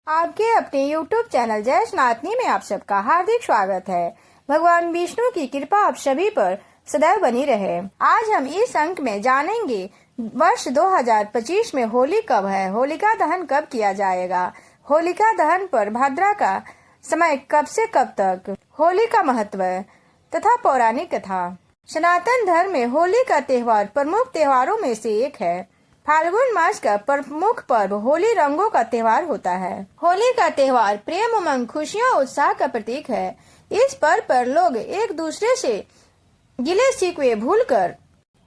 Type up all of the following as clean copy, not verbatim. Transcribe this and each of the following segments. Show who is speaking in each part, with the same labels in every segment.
Speaker 1: आपके अपने YouTube channel जय सनातनी में आप सबका हार्दिक स्वागत है। भगवान विष्णु की कृपा आप सभी पर सदैव बनी रहे। आज हम इस अंक में जानेंगे वर्ष 2025 में होली कब है, होलिका दहन कब किया जाएगा, होलिका दहन पर भाद्रा का समय कब से कब तक, होली का महत्व तथा पौराणिक कथा। सनातन धर्म में होली का त्योहार प्रमुख त्योहारों में से एक है। फाल्गुन मास का प्रमुख पर्व होली रंगों का त्योहार होता है। होली का त्योहार प्रेम, उमंग, खुशियों, उत्साह का प्रतीक है। इस पर्व पर लोग एक दूसरे से गिले शिकवे भूलकर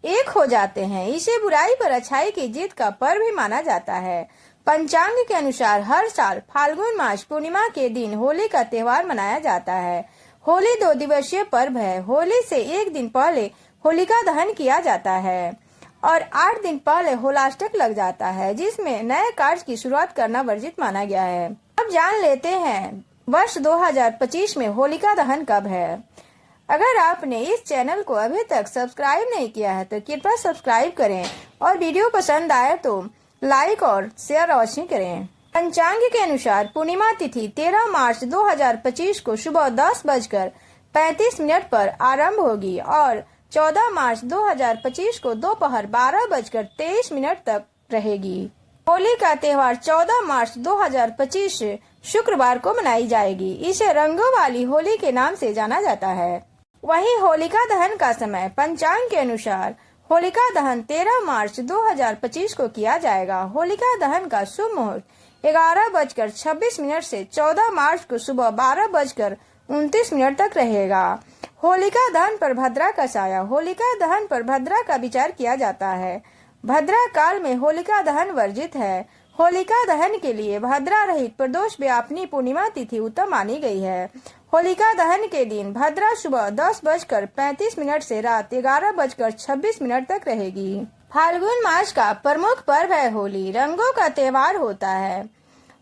Speaker 1: एक हो जाते हैं। इसे बुराई पर अच्छाई की जीत का पर्व भी माना जाता है। पंचांग के अनुसार हर साल फाल्गुन मास पूर्णिमा के दिन होली का त्योहार मनाया जाता है। होली 2 दिवसीय पर्व है। होली से एक दिन पहले होलिका दहन किया जाता है और 8 दिन पहले होलाष्टक लग जाता है, जिसमें नए कार्य की शुरुआत करना वर्जित माना गया है। अब जान लेते हैं वर्ष 2025 में होलिका दहन कब है। अगर आपने इस चैनल को अभी तक सब्सक्राइब नहीं किया है तो कृपया सब्सक्राइब करें और वीडियो पसंद आए तो लाइक और शेयर अवश्य करें। पंचांग के अनुसार पूर्णिमा तिथि 13 मार्च 2025 को सुबह 10:35 पर आरंभ होगी और 14 मार्च 2025 को दोपहर 12:23 तक रहेगी। होली का त्योहार 14 मार्च 2025 शुक्रवार को मनाई जाएगी। इसे रंगों वाली होली के नाम से जाना जाता है। वहीं होलिका दहन का समय पंचांग के अनुसार होलिका दहन 13 मार्च 2025 को किया जाएगा। होलिका दहन का शुभ मुहूर्त 11:26 से 14 मार्च को सुबह 12:29 तक रहेगा। होलिका दहन पर भद्रा का साया। होलिका दहन पर भद्रा का विचार किया जाता है। भद्रा काल में होलिका दहन वर्जित है। होलिका दहन के लिए भद्रा रहित प्रदोष व्यापनी पूर्णिमा तिथि उत्तम मानी गई है। होलिका दहन के दिन भद्रा सुबह 10:35 से रात 11:26 तक रहेगी। फाल्गुन मास का प्रमुख पर्व है होली, रंगों का त्योहार होता है।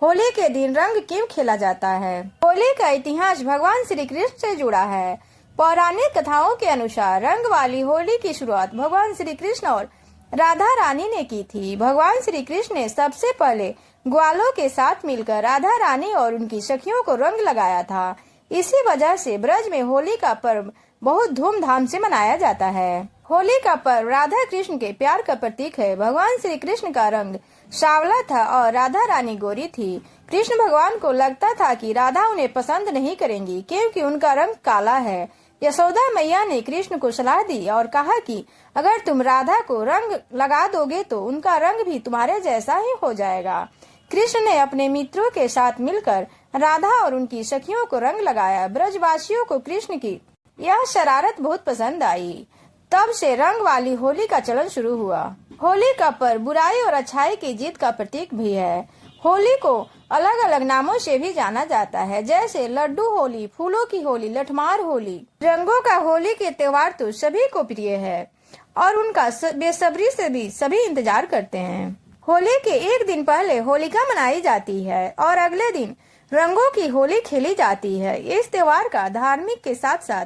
Speaker 1: होली के दिन रंग क्यों खेला जाता है? होली का इतिहास भगवान श्री कृष्ण से जुड़ा है। पौराणिक कथाओं के अनुसार रंग वाली होली की शुरुआत भगवान श्री कृष्ण और राधा रानी ने की थी। भगवान श्री कृष्ण ने सबसे पहले ग्वालों के साथ मिलकर राधा रानी और उनकी सखियों को रंग लगाया था। इसी वजह से ब्रज में होली का पर्व बहुत धूमधाम से मनाया जाता है। होली का पर्व राधा कृष्ण के प्यार का प्रतीक है। भगवान श्री कृष्ण का रंग सांवला था और राधा रानी गोरी थी। कृष्ण भगवान को लगता था कि राधा उन्हें पसंद नहीं करेंगी क्योंकि उनका रंग काला है। यशोदा मैया ने कृष्ण को सलाह दी और कहा कि अगर तुम राधा को रंग लगा दोगे तो उनका रंग भी तुम्हारे जैसा ही हो जाएगा। कृष्ण ने अपने मित्रों के साथ मिलकर राधा और उनकी सखियों को रंग लगाया। ब्रजवासियों को कृष्ण की यह शरारत बहुत पसंद आई। तब से रंग वाली होली का चलन शुरू हुआ। होली का पर्व बुराई और अच्छाई की जीत का प्रतीक भी है। होली को अलग अलग नामों से भी जाना जाता है, जैसे लड्डू होली, फूलों की होली, लठमार होली। रंगों का होली के त्योहार तो सभी को प्रिय है और उनका बेसब्री से भी सभी इंतजार करते हैं। होली के एक दिन पहले होलिका मनाई जाती है और अगले दिन रंगों की होली खेली जाती है। इस त्योहार का धार्मिक के साथ साथ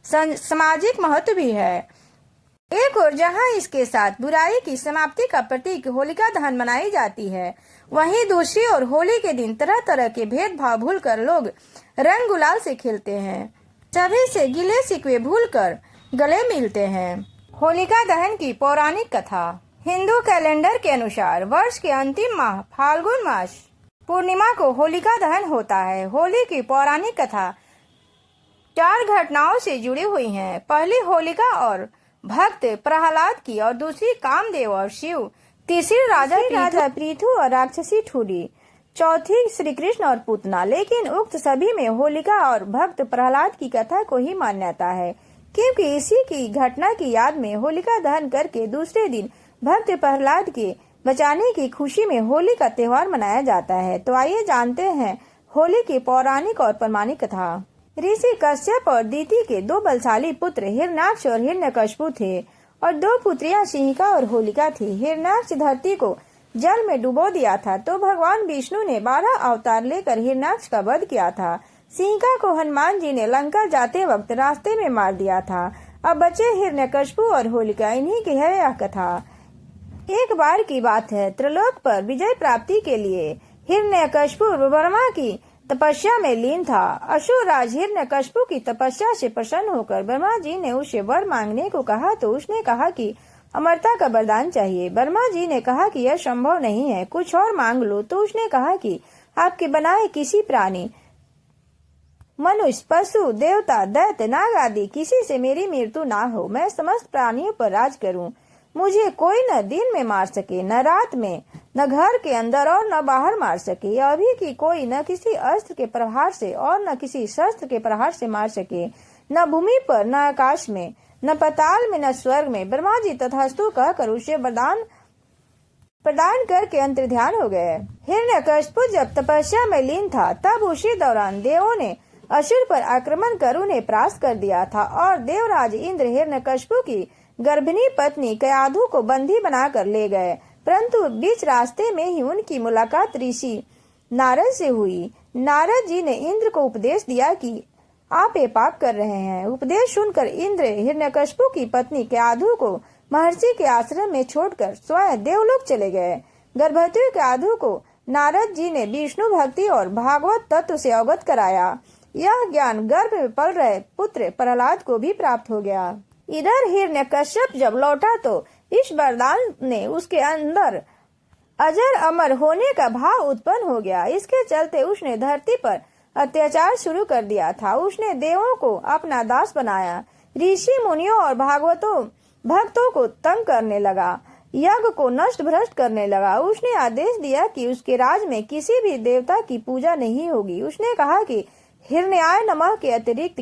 Speaker 1: सामाजिक महत्व भी है। एक और जहां इसके साथ बुराई की समाप्ति का प्रतीक होलिका दहन मनाई जाती है, वहीं दूसरी ओर होली के दिन तरह तरह के भेदभाव भूलकर लोग रंग गुलाल से खेलते हैं। सभी से गिले शिकवे भूलकर गले मिलते हैं। होलिका दहन की पौराणिक कथा। हिंदू कैलेंडर के अनुसार वर्ष के अंतिम माह फाल्गुन मास पूर्णिमा को होलिका दहन होता है। होली की पौराणिक कथा 4 घटनाओं से जुड़ी हुई है। पहली होलिका और भक्त प्रहलाद की और दूसरी कामदेव और शिव, तीसरी राजा पृथु और राक्षसी ठुरी, चौथी श्री कृष्ण और पूतना। लेकिन उक्त सभी में होलिका और भक्त प्रहलाद की कथा को ही मान्यता है, क्योंकि इसी की घटना की याद में होलिका दहन करके दूसरे दिन भक्त प्रहलाद के बचाने की खुशी में होली का त्योहार मनाया जाता है। तो आइए जानते हैं होली की पौराणिक और प्रमाणिक कथा। ऋषि कश्यप और दिति के 2 बलशाली पुत्र हिरण्याक्ष और हिरण्यकशिपु थे और 2 पुत्रियां सिंहिका और होलिका थी। हिरण्याक्ष धरती को जल में डुबो दिया था तो भगवान विष्णु ने 12 अवतार लेकर हिरण्याक्ष का वध किया था। सिंहिका को हनुमान जी ने लंका जाते वक्त रास्ते में मार दिया था। अब बचे हिरण्यकशिपु और होलिका, इन्हीं की है यह कथा। एक बार की बात है, त्रिलोक पर विजय प्राप्ति के लिए हिरण्यकशिपु ब्रह्मा की तपस्या में लीन था। असुर राज हिरण्यकशिपु की तपस्या से प्रसन्न होकर ब्रह्मा जी ने उसे वर मांगने को कहा तो उसने कहा कि अमरता का वरदान चाहिए। ब्रह्मा जी ने कहा कि यह संभव नहीं है, कुछ और मांग लो। तो उसने कहा कि आपके बनाए किसी प्राणी, मनुष्य, पशु, देवता, दैत्य, नाग आदि किसी से मेरी मृत्यु ना हो। मैं समस्त प्राणियों पर राज करूं। मुझे कोई न दिन में मार सके, न रात में, न घर के अंदर और न बाहर मार सके। अभी की कोई न किसी अस्त्र के प्रहार से और न किसी शस्त्र के प्रहार से मार सके, न भूमि पर, न आकाश में, न पाताल में, न स्वर्ग में। ब्रह्मा जी तथास्तु कहकर उसे वरदान प्रदान करके अंतर्ध्यान हो गए। हिरण्यकशिपु जब तपस्या में लीन था तब उसी दौरान देवों ने असुर पर आक्रमण कर उन्हें परास्त कर दिया था और देवराज इंद्र हिरण्यकशिपु की गर्भिणी पत्नी कयाधु को बंदी बनाकर ले गए। परंतु बीच रास्ते में ही उनकी मुलाकात ऋषि नारद से हुई। नारद जी ने इंद्र को उपदेश दिया कि आप ये पाप कर रहे हैं। उपदेश सुनकर इंद्र हिरण्यकशिपु की पत्नी कयाधु को महर्षि के आश्रम में छोड़कर स्वयं देवलोक चले गए। गर्भवती कयाधु को नारद जी ने विष्णु भक्ति और भागवत तत्व से अवगत कराया। यह ज्ञान गर्भ में पल रहे पुत्र प्रहलाद को भी प्राप्त हो गया। इधर हिरण्यकश्यप जब लौटा तो इस वरदान ने उसके अंदर अजर अमर होने का भाव उत्पन्न हो गया। इसके चलते उसने धरती पर अत्याचार शुरू कर दिया था। उसने देवों को अपना दास बनाया, ऋषि मुनियों और भागवतों भक्तों को तंग करने लगा, यज्ञ को नष्ट भ्रष्ट करने लगा। उसने आदेश दिया कि उसके राज में किसी भी देवता की पूजा नहीं होगी। उसने कहा कि हिरण्याय नमः के अतिरिक्त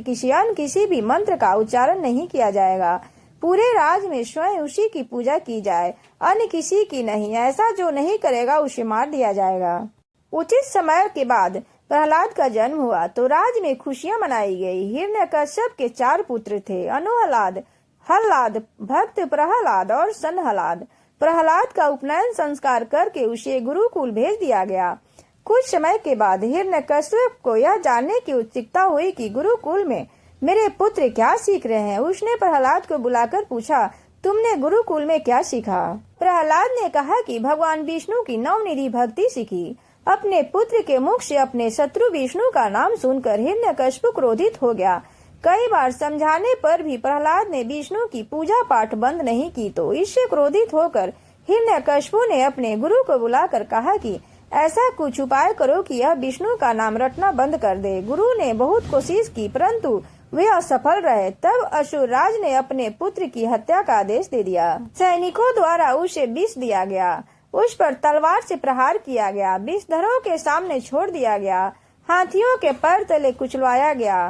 Speaker 1: किसी भी मंत्र का उच्चारण नहीं किया जाएगा। पूरे राज में स्वयं उसी की पूजा की जाए, अन्य किसी की नहीं। ऐसा जो नहीं करेगा उसे मार दिया जाएगा। उचित समय के बाद प्रहलाद का जन्म हुआ तो राज में खुशियां मनाई गई। हिरण्यकश्यप के 4 पुत्र थे, अनुहलाद, हल्लाद, भक्त प्रहलाद और सनहलाद। प्रहलाद का उपनयन संस्कार करके उसे गुरुकुल भेज दिया गया। कुछ समय के बाद हिरण्यकश्यप को यह जानने की उत्सुकता हुई कि गुरुकुल में मेरे पुत्र क्या सीख रहे हैं। उसने प्रहलाद को बुलाकर पूछा, तुमने गुरुकुल में क्या सीखा? प्रहलाद ने कहा कि भगवान विष्णु की नवनिधि भक्ति सीखी। अपने पुत्र के मुख से अपने शत्रु विष्णु का नाम सुनकर हिरण्यकश्यप क्रोधित हो गया। कई बार समझाने पर भी प्रहलाद ने विष्णु की पूजा पाठ बंद नहीं की तो इससे क्रोधित होकर हिरण्यकश्यप ने अपने गुरु को बुलाकर कहा कि ऐसा कुछ उपाय करो कि यह विष्णु का नाम रटना बंद कर दे। गुरु ने बहुत कोशिश की परंतु वे असफल रहे। तब असुर राज ने अपने पुत्र की हत्या का आदेश दे दिया। सैनिकों द्वारा उसे विष दिया गया, उस पर तलवार से प्रहार किया गया, विषधरों के सामने छोड़ दिया गया, हाथियों के पैर तले कुचलवाया गया,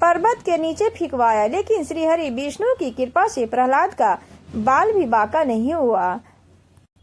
Speaker 1: पर्वत के नीचे फिकवाया। लेकिन श्रीहरि विष्णु की कृपा से प्रहलाद का बाल भी बाका नहीं हुआ।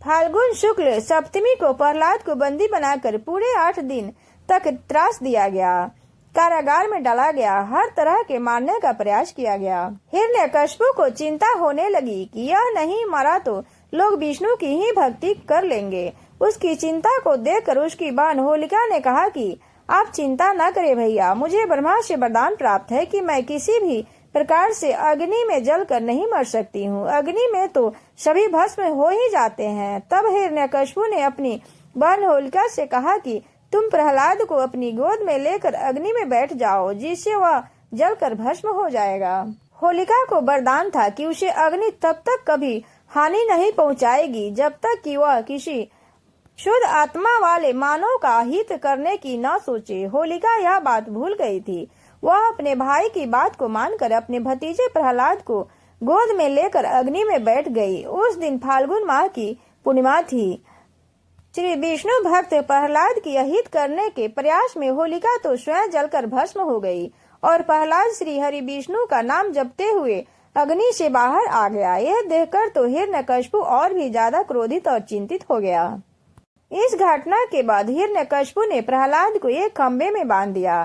Speaker 1: फाल्गुन शुक्ल सप्तमी को प्रहलाद को बंदी बनाकर पूरे 8 दिन तक त्रास दिया गया, कारागार में डाला गया, हर तरह के मारने का प्रयास किया गया। हिरण्यकश्यप को चिंता होने लगी कि यह नहीं मरा तो लोग विष्णु की ही भक्ति कर लेंगे। उसकी चिंता को देखकर उसकी बहन होलिका ने कहा कि आप चिंता न करें भैया, मुझे ब्रह्मा से वरदान प्राप्त है कि मैं किसी भी प्रकार से अग्नि में जलकर नहीं मर सकती हूँ। अग्नि में तो सभी भस्म हो ही जाते हैं। तब हिरण्यकश्यप ने अपनी बहन होलिका से कहा कि तुम प्रहलाद को अपनी गोद में लेकर अग्नि में बैठ जाओ, जिससे वह जलकर भस्म हो जाएगा। होलिका को वरदान था कि उसे अग्नि तब तक कभी हानि नहीं पहुँचाएगी जब तक कि वह किसी शुद्ध आत्मा वाले मानव का हित करने की न सोचे। होलिका यह बात भूल गई थी। वह अपने भाई की बात को मानकर अपने भतीजे प्रहलाद को गोद में लेकर अग्नि में बैठ गई। उस दिन फाल्गुन माह की पूर्णिमा थी। श्री विष्णु भक्त प्रहलाद की अहित करने के प्रयास में होलिका तो स्वयं जलकर भस्म हो गई और प्रहलाद श्री हरि विष्णु का नाम जपते हुए अग्नि से बाहर आ गया। यह देखकर तो हिरण्यकश्यप और भी ज्यादा क्रोधित और चिंतित हो गया। इस घटना के बाद हिरण्यकश्यप ने प्रहलाद को एक खंबे में बांध दिया।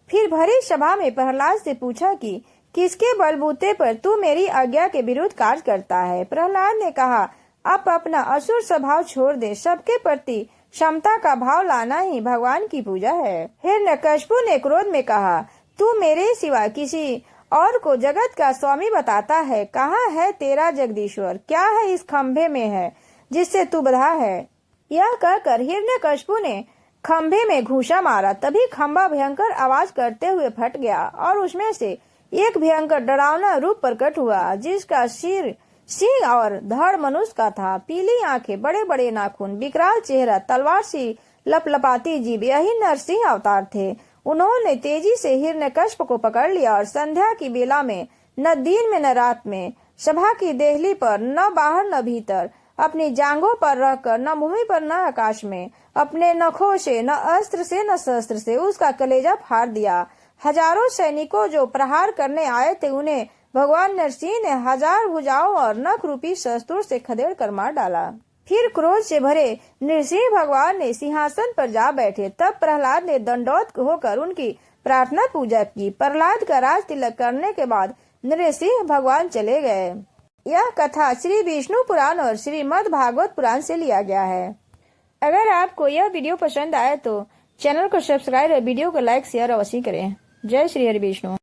Speaker 1: फिर भरी सभा में प्रहलाद से पूछा कि किसके बलबूते पर तू मेरी आज्ञा के विरुद्ध कार्य करता है। प्रहलाद ने कहा, आप अपना असुर स्वभाव छोड़ दे, सबके प्रति क्षमता का भाव लाना ही भगवान की पूजा है। हिरण्यकश्यप ने क्रोध में कहा, तू मेरे सिवा किसी और को जगत का स्वामी बताता है। कहाँ है तेरा जगदीश्वर? क्या है इस खंभे में है जिससे तू बधा है? यह कहकर हिरण्यकश्यप ने खंभे में घूंसा मारा। तभी खंभा भयंकर आवाज करते हुए फट गया और उसमें से एक भयंकर डरावना रूप प्रकट हुआ, जिसका सिर सिंह और धड़ मनुष्य का था। पीली आंखें, बड़े बड़े नाखून, विकराल चेहरा, तलवार सी लपलपाती जीभ, यही नरसिंह अवतार थे। उन्होंने तेजी से हिरण्यकश्यप को पकड़ लिया और संध्या की बेला में, न दिन में न रात में, सभा की देहली पर, न बाहर न भीतर, अपनी जांघों पर रहकर, न भूमि पर न आकाश में, अपने नखों से, न अस्त्र से न शस्त्र से उसका कलेजा फाड़ दिया। हजारों सैनिकों जो प्रहार करने आए थे, उन्हें भगवान नरसिंह ने 1000 भुजाओं और नख रूपी शस्त्रों से खदेड़ कर मार डाला। फिर क्रोध से भरे नरसिंह भगवान ने सिंहासन पर जा बैठे। तब प्रहलाद ने दंडौत होकर उनकी प्रार्थना पूजा की। प्रहलाद का राज तिलक करने के बाद नरसिंह भगवान चले गए। यह कथा श्री विष्णु पुराण और श्रीमद् भागवत पुराण से लिया गया है। अगर आपको यह वीडियो पसंद आए तो चैनल को सब्सक्राइब और वीडियो को लाइक शेयर अवश्य करें। जय श्री हरि विष्णु।